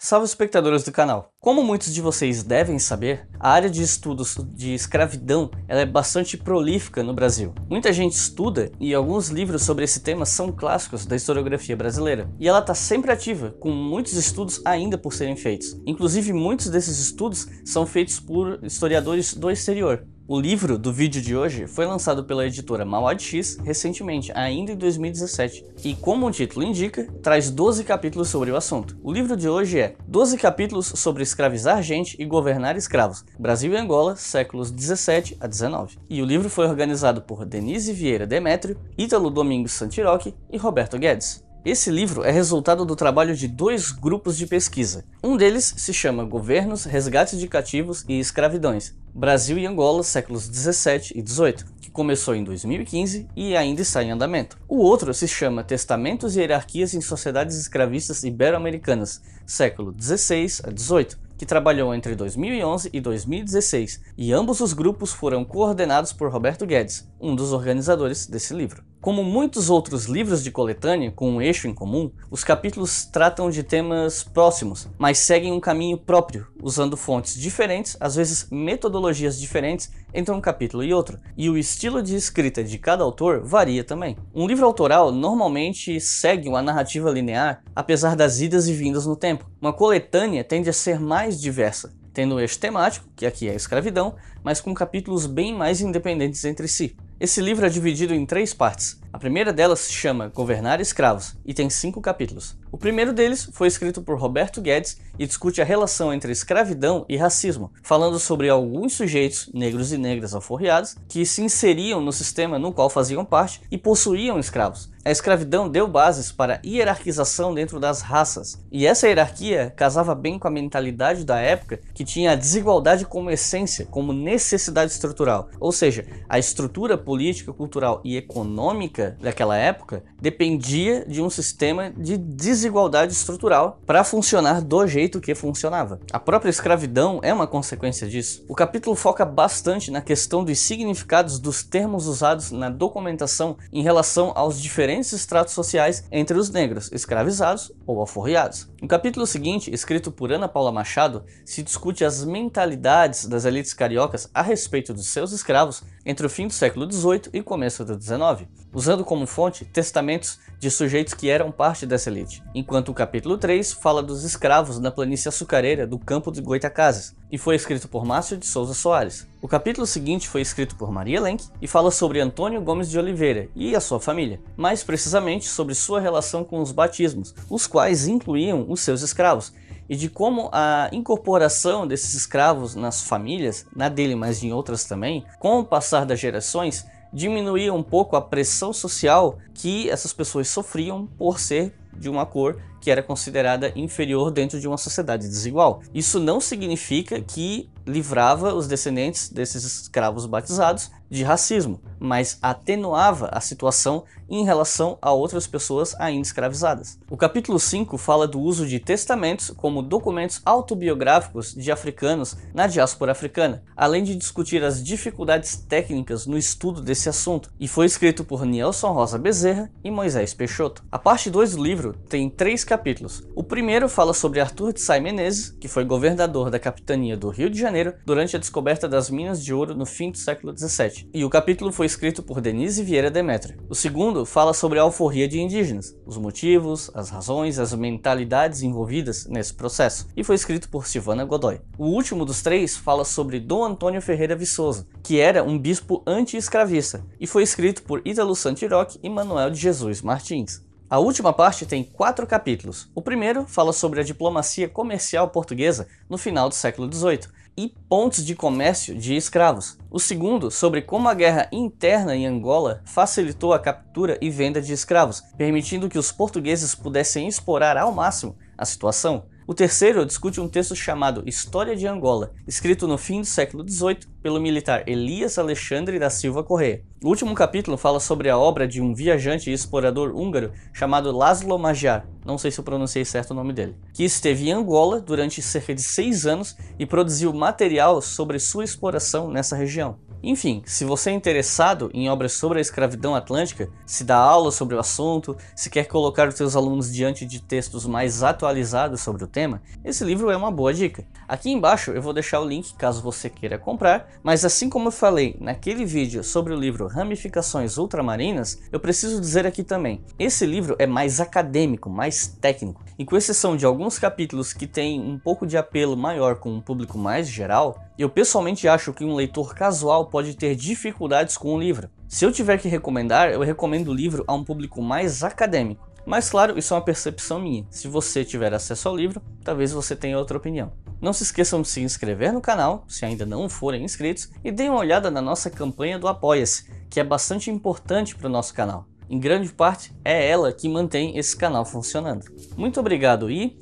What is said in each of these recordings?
Salve espectadores do canal! Como muitos de vocês devem saber, a área de estudos de escravidão ela é bastante prolífica no Brasil. Muita gente estuda e alguns livros sobre esse tema são clássicos da historiografia brasileira. E ela está sempre ativa, com muitos estudos ainda por serem feitos. Inclusive muitos desses estudos são feitos por historiadores do exterior. O livro do vídeo de hoje foi lançado pela editora Mauad X recentemente, ainda em 2017, e como o título indica, traz 12 capítulos sobre o assunto. O livro de hoje é 12 capítulos sobre escravizar gente e governar escravos, Brasil e Angola, séculos 17 a 19. E o livro foi organizado por Denise Vieira Demétrio, Ítalo Domingos Santiroque e Roberto Guedes. Esse livro é resultado do trabalho de dois grupos de pesquisa. Um deles se chama Governos, Resgates de Cativos e Escravidões, Brasil e Angola, séculos 17 e 18, que começou em 2015 e ainda está em andamento. O outro se chama Testamentos e Hierarquias em Sociedades Escravistas Ibero-Americanas, século 16 a 18, que trabalhou entre 2011 e 2016, e ambos os grupos foram coordenados por Roberto Guedes, um dos organizadores desse livro. Como muitos outros livros de coletânea com um eixo em comum, os capítulos tratam de temas próximos, mas seguem um caminho próprio, usando fontes diferentes, às vezes metodologias diferentes entre um capítulo e outro, e o estilo de escrita de cada autor varia também. Um livro autoral normalmente segue uma narrativa linear, apesar das idas e vindas no tempo. Uma coletânea tende a ser mais diversa, tendo um eixo temático, que aqui é a escravidão, mas com capítulos bem mais independentes entre si. Esse livro é dividido em 3 partes. A primeira delas se chama Governar Escravos e tem 5 capítulos. O primeiro deles foi escrito por Roberto Guedes e discute a relação entre escravidão e racismo, falando sobre alguns sujeitos, negros e negras alforriados, que se inseriam no sistema no qual faziam parte e possuíam escravos. A escravidão deu bases para a hierarquização dentro das raças, e essa hierarquia casava bem com a mentalidade da época, que tinha a desigualdade como essência, como necessidade estrutural, ou seja, a estrutura política, cultural e econômica daquela época dependia de um sistema de desigualdade estrutural para funcionar do jeito que funcionava. A própria escravidão é uma consequência disso. O capítulo foca bastante na questão dos significados dos termos usados na documentação em relação aos diferentes estratos sociais entre os negros, escravizados ou alforriados. No capítulo seguinte, escrito por Ana Paula Machado, se discute as mentalidades das elites cariocas a respeito dos seus escravos entre o fim do século XVIII e o começo do XIX, usando como fonte testamentos de sujeitos que eram parte dessa elite, enquanto o capítulo 3 fala dos escravos na planície açucareira do campo de Goitacazes, e foi escrito por Márcio de Souza Soares. O capítulo seguinte foi escrito por Maria Lenk e fala sobre Antônio Gomes de Oliveira e a sua família, mais precisamente sobre sua relação com os batismos, os quais incluíam os seus escravos, e de como a incorporação desses escravos nas famílias, na dele mas em outras também, com o passar das gerações, diminuía um pouco a pressão social que essas pessoas sofriam por ser de uma cor que era considerada inferior dentro de uma sociedade desigual. Isso não significa que livrava os descendentes desses escravos batizados de racismo, mas atenuava a situação em relação a outras pessoas ainda escravizadas. O capítulo 5 fala do uso de testamentos como documentos autobiográficos de africanos na diáspora africana, além de discutir as dificuldades técnicas no estudo desse assunto, e foi escrito por Nielson Rosa Bezerra e Moisés Peixoto. A parte 2 do livro tem 3 capítulos. O primeiro fala sobre Arthur de Sá Menezes, que foi governador da capitania do Rio de Janeiro durante a descoberta das minas de ouro no fim do século XVII, e o capítulo foi escrito por Denise Vieira Demétrio. O segundo fala sobre a alforria de indígenas, os motivos, as razões, as mentalidades envolvidas nesse processo, e foi escrito por Silvana Godoy. O último dos 3 fala sobre Dom Antônio Ferreira Viçoso, que era um bispo anti-escravista, e foi escrito por Ítalo Santiroque e Manuel de Jesus Martins. A última parte tem 4 capítulos. O primeiro fala sobre a diplomacia comercial portuguesa no final do século XVIII e pontos de comércio de escravos. O segundo sobre como a guerra interna em Angola facilitou a captura e venda de escravos, permitindo que os portugueses pudessem explorar ao máximo a situação. O terceiro discute um texto chamado História de Angola, escrito no fim do século XVIII pelo militar Elias Alexandre da Silva Corrêa. O último capítulo fala sobre a obra de um viajante e explorador húngaro chamado Laszlo Magyar, não sei se eu pronunciei certo o nome dele, que esteve em Angola durante cerca de 6 anos e produziu material sobre sua exploração nessa região. Enfim, se você é interessado em obras sobre a escravidão atlântica, se dá aula sobre o assunto, se quer colocar os seus alunos diante de textos mais atualizados sobre o tema, esse livro é uma boa dica. Aqui embaixo eu vou deixar o link caso você queira comprar, mas assim como eu falei naquele vídeo sobre o livro Ramificações Ultramarinas, eu preciso dizer aqui também, esse livro é mais acadêmico, mais técnico, e com exceção de alguns capítulos que têm um pouco de apelo maior com um público mais geral, eu pessoalmente acho que um leitor casual pode ter dificuldades com o livro. Se eu tiver que recomendar, eu recomendo o livro a um público mais acadêmico. Mas claro, isso é uma percepção minha. Se você tiver acesso ao livro, talvez você tenha outra opinião. Não se esqueçam de se inscrever no canal, se ainda não forem inscritos, e deem uma olhada na nossa campanha do Apoia-se, que é bastante importante para o nosso canal. Em grande parte, é ela que mantém esse canal funcionando. Muito obrigado e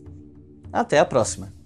até a próxima!